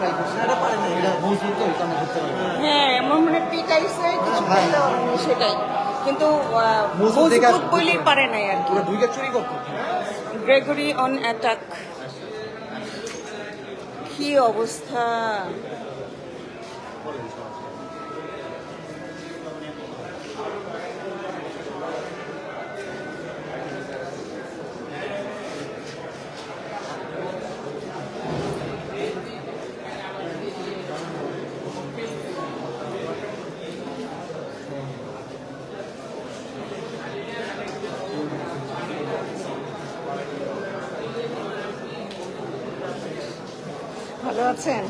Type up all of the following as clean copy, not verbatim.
Try করছে, এটা পারে না, এটা মজবুত তো, এটা করতে পারবে না। হ্যাঁ এমন মানে পিটাইছে কিছু করতে পারেনি সেটাই, কিন্তু মজবুত বলেই পারে নাই আর কি। পুরো 2 চুরি করতো। গ্রেগরি অন অ্যাটাক, কি অবস্থা! ভালো আছেন?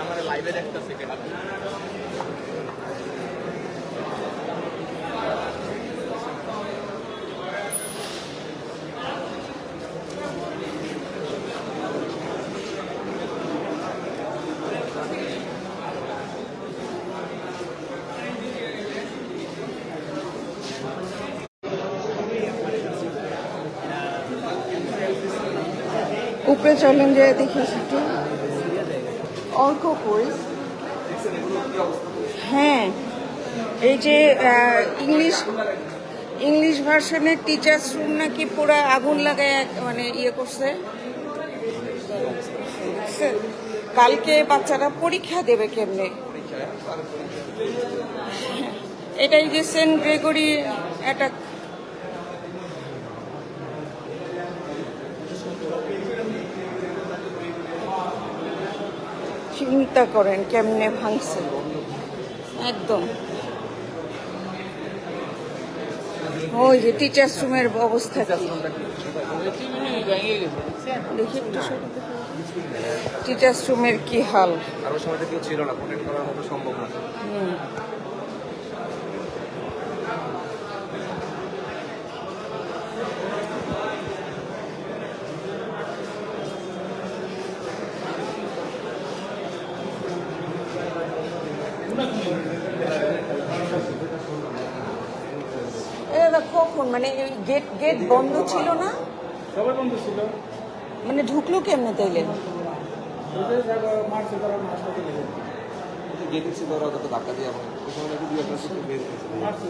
আমার লাইভে দেখতেছে কেটা। উপরে চলেন যে দেখি একটু অর্ক কই। হ্যাঁ এই যে ইংলিশ ভার্সনের টিচার্স রুম নাকি পুরো আগুন লাগায় মানে ইয়ে করছে। কালকে বাচ্চারা পরীক্ষা দেবে কেমনে? এটাই যে সেন্ট গ্রেগরি অ্যাটাক। চিন্তা করেন কেমনে ভাঙছে একদম। ওই যে টিচার্স রুমের অবস্থা কি দেখি একটু, টিচার্স রুমের কি হাল। আরো সময়টা কেউ ছিল না, প্রোটেক্ট করার মতো সম্ভব না। কখন মানে গেট গেট বন্ধ ছিল না? সবাই বন্ধ ছিল, মানে ঢুকলো কেমনে তাইলে? গেট ছিল ওরা তো ধাক্কা দিয়ে আমাকে ওই সময় নাকি 2-1 শুধু বের করেছে।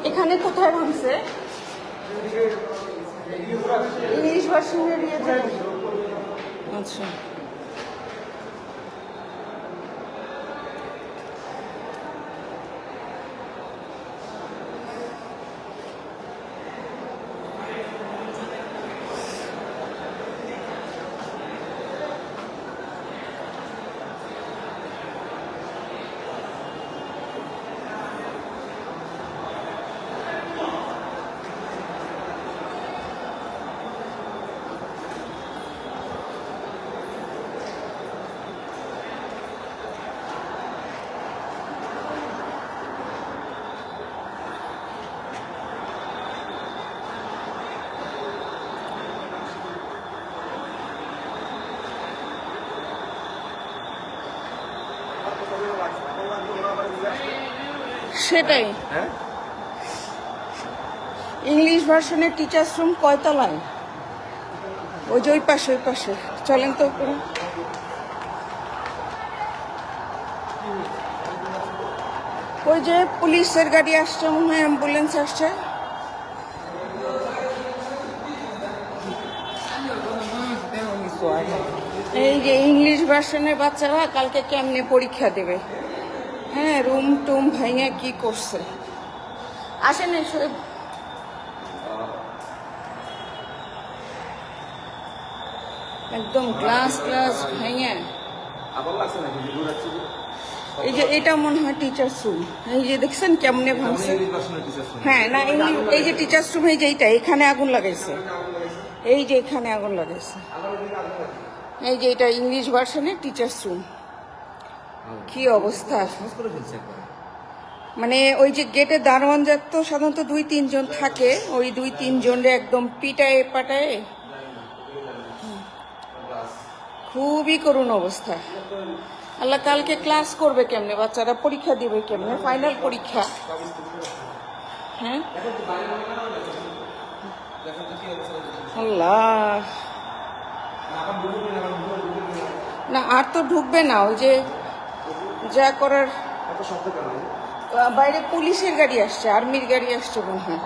এখানে কোথায় ভাঙছে? ইংলিশ ভার্সনের ইয়েতে। আচ্ছা সেটাই। ইংলিশ ভার্সনের টিচার্স রুম কয়তলায়? ওই যে ওই পাশে, ওই পাশে চলেন তো উপরে। ওই যে পুলিশের গাড়ি আসছে মনে হয়, অ্যাম্বুলেন্স আসছে। এই যে ইংলিশ ভার্সনের বাচ্চারা কালকে কেমনে পরীক্ষা দেবে। হ্যাঁ রুম টুম ভাইয়া কি করছে। আসেন এসে একদম গ্লাস গ্লাস ভাইয়া। আবার লাগছে নাকি? এই যে এটা মনে হয় টিচার্স রুম। এই যে দেখছেন কেমনে ভাঙছে। ইংলিশ ভার্সনের টিচার্স রুম। হ্যাঁ না এই যে টিচার্স রুম, এই যে এইটা এখানে আগুন লাগাইছে, এই যে এখানে আগুন লাগাইছে। এই যে এটা ইংলিশ ভার্সনের টিচার্স রুম। কি অবস্থা, সহজ করে ফেলছে একবার। মানে ওই যে গেটে দারোয়ান যাত তো সাধারণত 2-3 জন থাকে, ওই 2-3 জনরে একদম পিটায়ে পাটায়ে, খুবই করুণ অবস্থা। আল্লাহ, কালকে ক্লাস করবে কেমনে, বাচ্চারা পরীক্ষা দিবে কেমনে, ফাইনাল পরীক্ষা। হ্যাঁ আল্লাহ, না আর তো ঢুকবে না, ওই যে যা করার। বাইরে পুলিশের গাড়ি আসছে, আর্মির গাড়ি আসছে মনে হয়।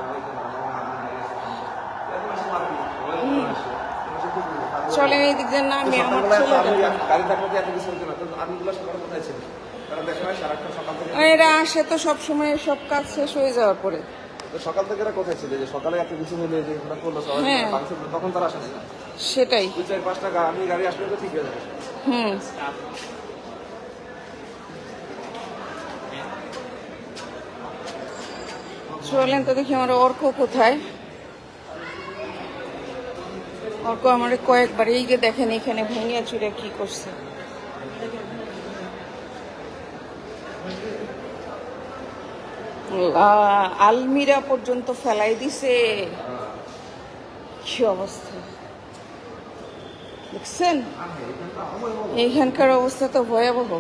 চলেন এই দিক দিয়ে নামি, আমার চলে যাবে। গাড়ি থাকলে তো এত কিছু হতো না। তো আর্মিগুলো সকালে কোথায় ছিল? তারা দেখা হয় সারাক্ষণ সকাল থেকে। এরা আসে তো সবসময় সব কাজ শেষ হয়ে যাওয়ার পরে। তো সকাল থেকে এরা কোথায় ছিল? যে সকালে এত কিছু হলে যে ওরা করলো সবাই হ্যাঁ। তখন তারা আসে না। সেটাই। 2-4-5টা আমি গাড়ি আসলে তো ঠিক হয়ে যাবে। হুম, চলেন তো দেখি আমার অর্ক কোথায়। অর্ক আমার কয়েকবার, এই যে দেখেন এখানে ভেঙে চুরে কি করছে। আল্লাহ, আলমিরা পর্যন্ত ফেলাই দিছে। কি অবস্থা দেখছেন, এইখানকার অবস্থা তো ভয়াবহ।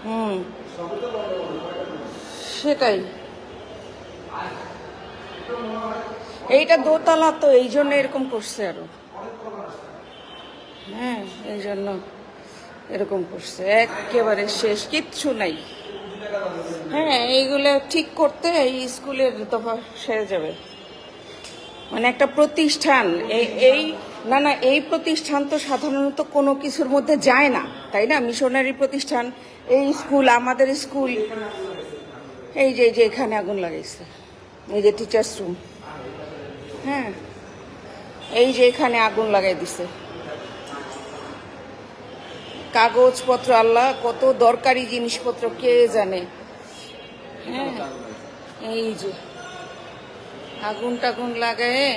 হুম, সেটাই। এইটা দোতলা তো, এই জন্য এরকম করছে আরো। হ্যাঁ, এই জন্য এরকম করছে, একেবারে শেষ, কিচ্ছু নাই। হ্যাঁ, এইগুলো ঠিক করতে এই স্কুলের দফা সেরে যাবে। মানে একটা প্রতিষ্ঠান, এই না না, এই প্রতিষ্ঠান তো সাধারণত কোনো কিছুর মধ্যে যায় না, তাই না? মিশনারি প্রতিষ্ঠান, এই স্কুল, আমাদের স্কুল। এই যে এখানে আগুন লাগাইছে, এই যে টিচার্স রুম। হ্যাঁ, এই যে এখানে আগুন লাগাই দিছে। কাগজপত্র, আল্লাহ কত দরকারি জিনিসপত্র কে জানে। হ্যাঁ, এই যে আগুন টাগুন লাগায়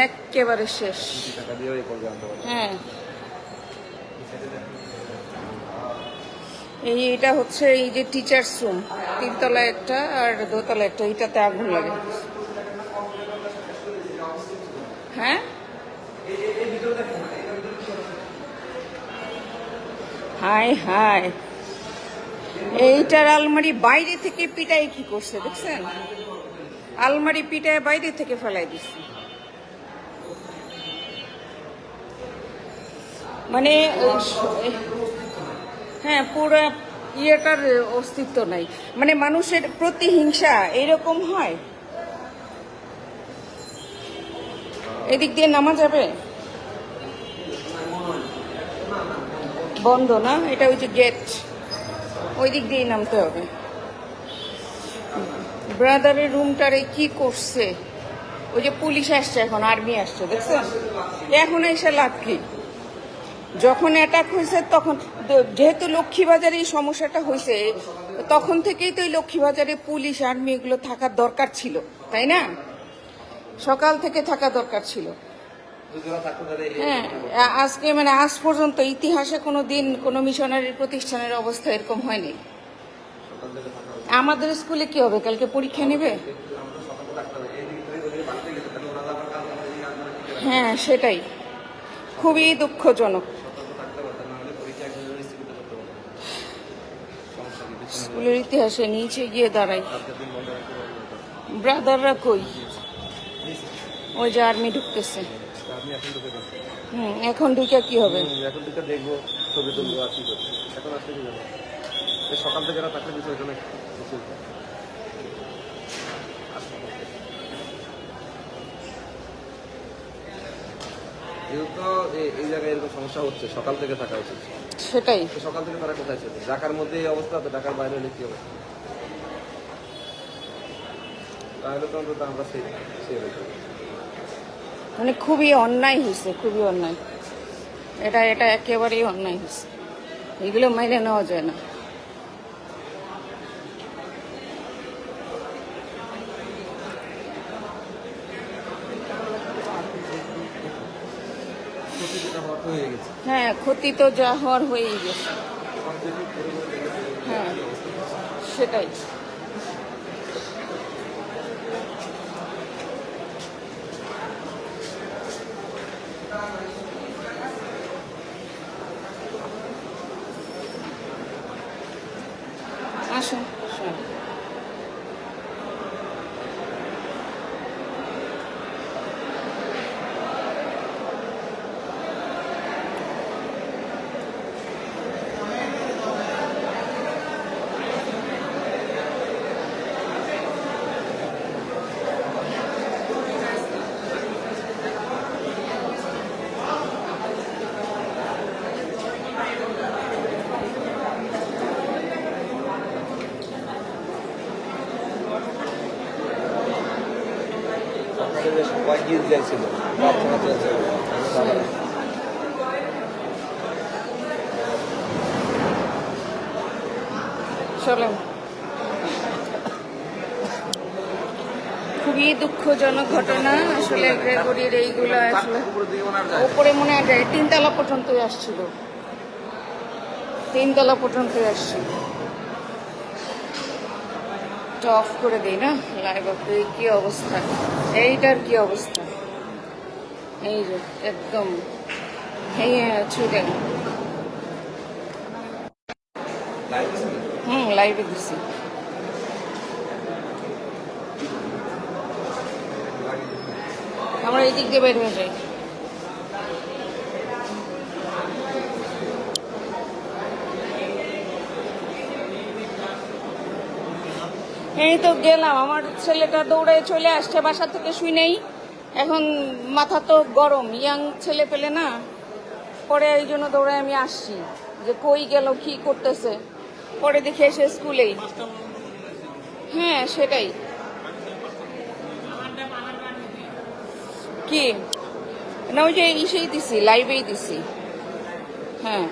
একেবারে শেষ। হ্যাঁ, এটা হচ্ছে এই যে টিচার্স রুম, 3তলা একটা আর 2তলা একটা, এইটাতে আগুন লাগে। হ্যাঁ, হায় হায়, এইটার আলমারি বাইরে থেকে পিটাই কি করছে দেখছেন, আলমারি পিটায় বাইরে থেকে ফেলাই দিচ্ছে। মানে হ্যাঁ, পুরো ইয়েটার অস্তিত্ব নাই। মানে মানুষের প্রতিহিংসা এরকম হয়। এদিক দিয়ে নামা যাবে, বন্ধ না, এটা ওই যে গেট, ওই দিক দিয়ে নামতে হবে। ব্রাদারের রুমটারে কি করছে, ওই যে পুলিশ আসছে, এখন আর্মি আসছে, দেখছেন? এখন এসে লাভ কি? যখন অ্যাটাক হয়েছে তখন, যেহেতু লক্ষ্মীবাজারে এই সমস্যাটা হয়েছে, তখন থেকেই তো এই লক্ষ্মীবাজারে পুলিশ আর্মি এগুলো থাকার দরকার ছিল, তাই না? সকাল থেকে থাকা দরকার ছিল। হ্যাঁ, আজকে মানে আজ পর্যন্ত ইতিহাসে কোনো দিন কোনো মিশনারি প্রতিষ্ঠানের অবস্থা এরকম হয়নি। আমাদের স্কুলে কি হবে, কালকে পরীক্ষা নেবে। হ্যাঁ, সেটাই, খুবই দুঃখজনক। স্কুলের ইতিহাসে নিচে গিয়ে দাঁড়াই। ব্রাদাররা কই? ওই যে আর্মি ঢুকতেছে। এখন ঢুকে কি হবে? এখন ঢুকে দেখবো, ছবি তুলবো আর কি করবো। এখন আসলে কি যাবে, সকাল থেকে এরা থাকলে কিছু এখানে যেহেতু এই জায়গায় এরকম সমস্যা হচ্ছে, সকাল থেকে থাকা উচিত। সেটাই, সকাল থেকে তারা কোথায় ছিল? ঢাকার মধ্যে এই অবস্থা, তো ঢাকার বাইরে হলে কি হবে? তাহলে তো অন্তত আমরা সেই হয়ে যাবো। মানে খুবই অন্যায় হয়েছে, খুবই অন্যায়। এটা এটা একেবারেই অন্যায় হয়েছে, এগুলো মেনে নেওয়া যায় না। ক্ষতি যেটা হওয়ার তো হয়ে গেছে। হ্যাঁ, ক্ষতি তো যা হওয়ার হয়েই গেছে। হ্যাঁ, সেটাই। আসুন, আসুন। আপনাদের সবাই গিয়ে দিয়েছিল প্রার্থনা চলছে। চলেন। খুবই দুঃখজনক ঘটনা আসলে, গ্রেগরির এইগুলো আসলে উপরে মনে হয় যায় 3 তলা পর্যন্তই আসছিল, 3 তলা পর্যন্তই আসছিল। অফ করে দিই না লাইভ, আপনি কি অবস্থা, এইটার কি অবস্থা, এই যে একদম ভেঙে ছুটে। লাইভে দিছি। আমরা এই দিক দিয়ে বের হয়ে যাই। এই তো গেলাম, আমার ছেলেটা দৌড়ে চলে আসছে বাসা থেকে, শুই নেই। এখন মাথা তো গরম, ইয়াং ছেলে পেলে না, পরে এই জন্য দৌড়ে আমি আসছি যে কই গেল, কি করতেছে। পরে দেখি এসে স্কুলেই। হ্যাঁ, সেটাই। কি না, ওই যে ইসেই দিছি, লাইভেই দিছি। হ্যাঁ।